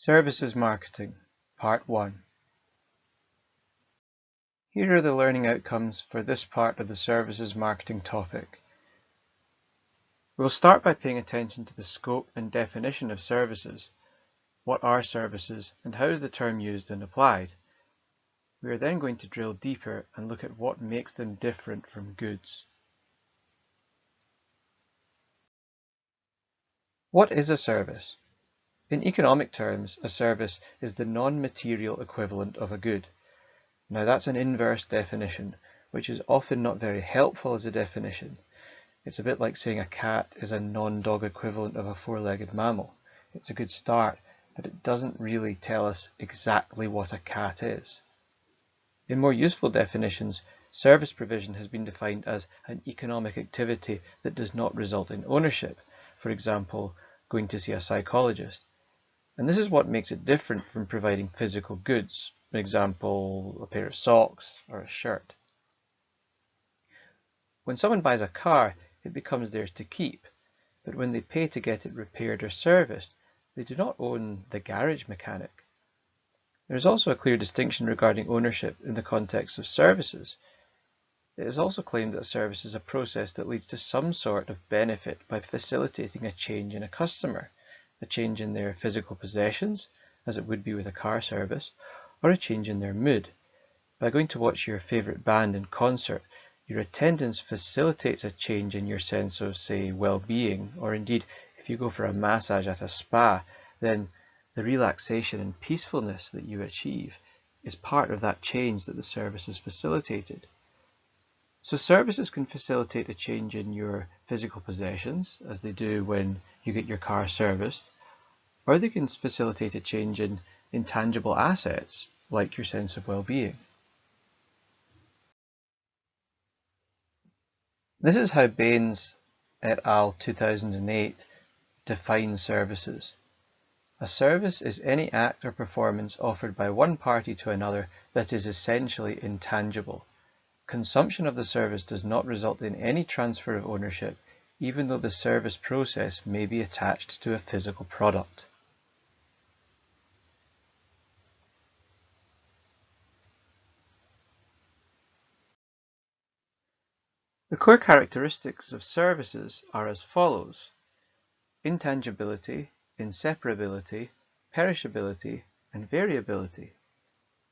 Services Marketing, Part 1. Here are the learning outcomes for this part of the services marketing topic. We'll start by paying attention to the scope and definition of services. What are services and how is the term used and applied? We are then going to drill deeper and look at what makes them different from goods. What is a service? In economic terms, a service is the non-material equivalent of a good. Now that's an inverse definition, which is often not very helpful as a definition. It's a bit like saying a cat is a non-dog equivalent of a four-legged mammal. It's a good start, but it doesn't really tell us exactly what a cat is. In more useful definitions, service provision has been defined as an economic activity that does not result in ownership, for example, going to see a psychologist. And this is what makes it different from providing physical goods, for example, a pair of socks or a shirt. When someone buys a car, it becomes theirs to keep, but when they pay to get it repaired or serviced, they do not own the garage mechanic. There is also a clear distinction regarding ownership in the context of services. It is also claimed that a service is a process that leads to some sort of benefit by facilitating a change in a customer, a change in their physical possessions, as it would be with a car service, or a change in their mood. By going to watch your favourite band in concert, your attendance facilitates a change in your sense of, say, well-being, or indeed, if you go for a massage at a spa, then the relaxation and peacefulness that you achieve is part of that change that the service has facilitated. So services can facilitate a change in your physical possessions, as they do when you get your car serviced, or they can facilitate a change in intangible assets, like your sense of well-being. This is how Baines et al. 2008 defines services. A service is any act or performance offered by one party to another that is essentially intangible. Consumption of the service does not result in any transfer of ownership, even though the service process may be attached to a physical product. The core characteristics of services are as follows: intangibility, inseparability, perishability, and variability.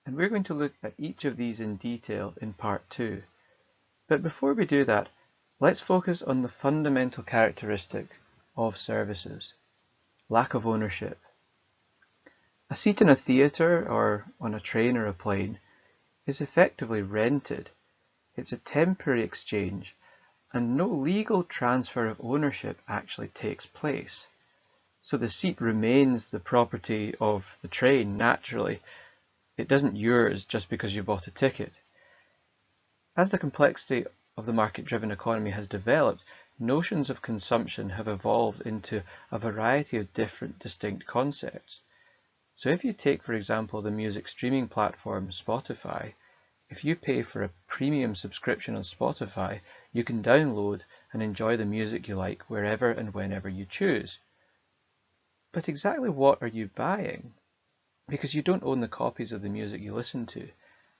And we're going to look at each of these in detail in part 2. But before we do that, let's focus on the fundamental characteristic of services: lack of ownership. A seat in a theatre or on a train or a plane is effectively rented. It's a temporary exchange, and no legal transfer of ownership actually takes place. So the seat remains the property of the train naturally. It isn't yours just because you bought a ticket. As the complexity of the market-driven economy has developed, notions of consumption have evolved into a variety of different distinct concepts. So if you take, for example, the music streaming platform Spotify, if you pay for a premium subscription on Spotify, you can download and enjoy the music you like wherever and whenever you choose. But exactly what are you buying? Because you don't own the copies of the music you listen to,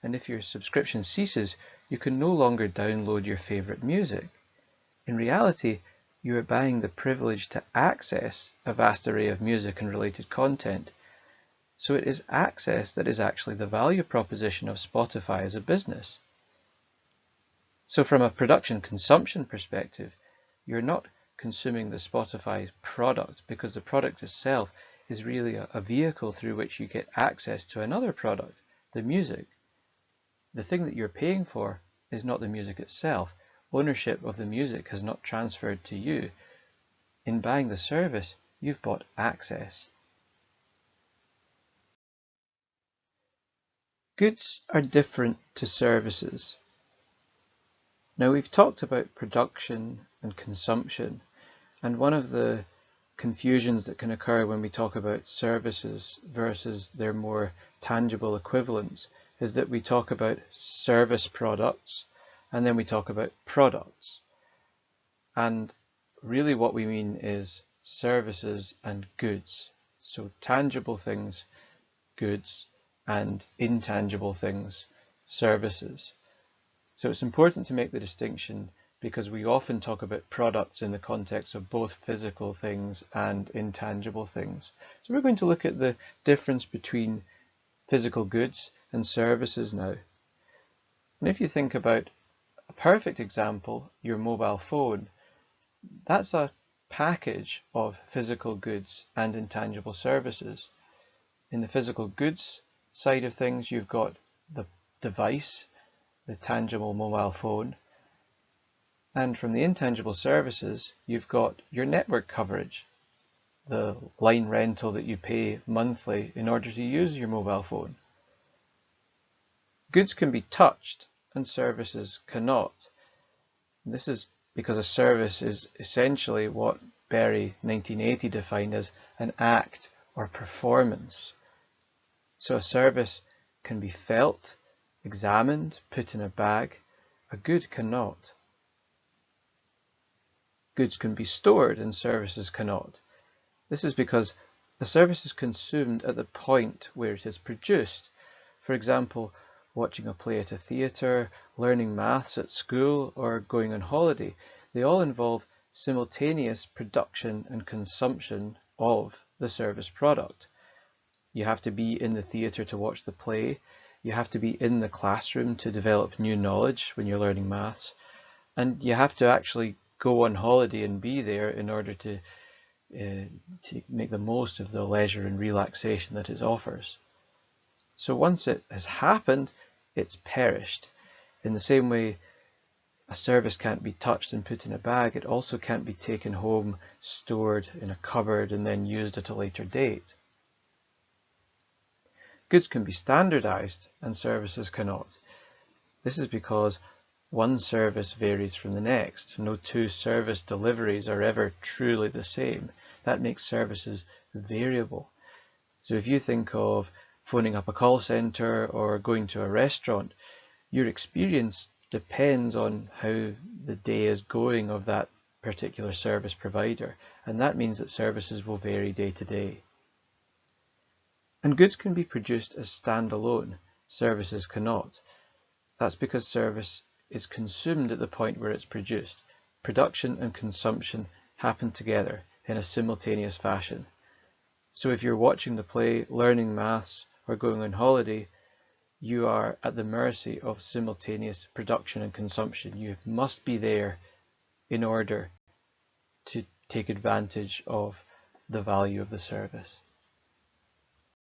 and if your subscription ceases, you can no longer download your favorite music. In reality, you are buying the privilege to access a vast array of music and related content. So it is access that is actually the value proposition of Spotify as a business. So from a production consumption perspective, you're not consuming the Spotify product because the product itself is really a vehicle through which you get access to another product, the music. The thing that you're paying for is not the music itself. Ownership of the music has not transferred to you. In buying the service, you've bought access. Goods are different to services. Now we've talked about production and consumption, and one of the confusions that can occur when we talk about services versus their more tangible equivalents is that we talk about service products and then we talk about products. And really what we mean is services and goods. So tangible things, goods, and intangible things, services. So it's important to make the distinction because we often talk about products in the context of both physical things and intangible things. So we're going to look at the difference between physical goods and services now. And if you think about a perfect example, your mobile phone, that's a package of physical goods and intangible services. In the physical goods side of things, you've got the device, the tangible mobile phone, and from the intangible services, you've got your network coverage, the line rental that you pay monthly in order to use your mobile phone. Goods can be touched and services cannot. This is because a service is essentially what Berry 1980 defined as an act or performance. So a service can be felt, examined, put in a bag. A good cannot. Goods can be stored and services cannot. This is because a service is consumed at the point where it is produced. For example, watching a play at a theatre, learning maths at school, or going on holiday. They all involve simultaneous production and consumption of the service product. You have to be in the theatre to watch the play. You have to be in the classroom to develop new knowledge when you're learning maths. And you have to actually go on holiday and be there in order to make the most of the leisure and relaxation that it offers. So once it has happened, it's perished. In the same way, a service can't be touched and put in a bag, it also can't be taken home, stored in a cupboard, and then used at a later date. Goods can be standardized and services cannot. This is because one service varies from the next. No two service deliveries are ever truly the same. That makes services variable. So if you think of phoning up a call center or going to a restaurant, your experience depends on how the day is going of that particular service provider, and that means that services will vary day to day. And goods can be produced as standalone, services cannot. That's because service is consumed at the point where it's produced. Production and consumption happen together in a simultaneous fashion. So if you're watching the play, learning maths, or going on holiday, you are at the mercy of simultaneous production and consumption. You must be there in order to take advantage of the value of the service.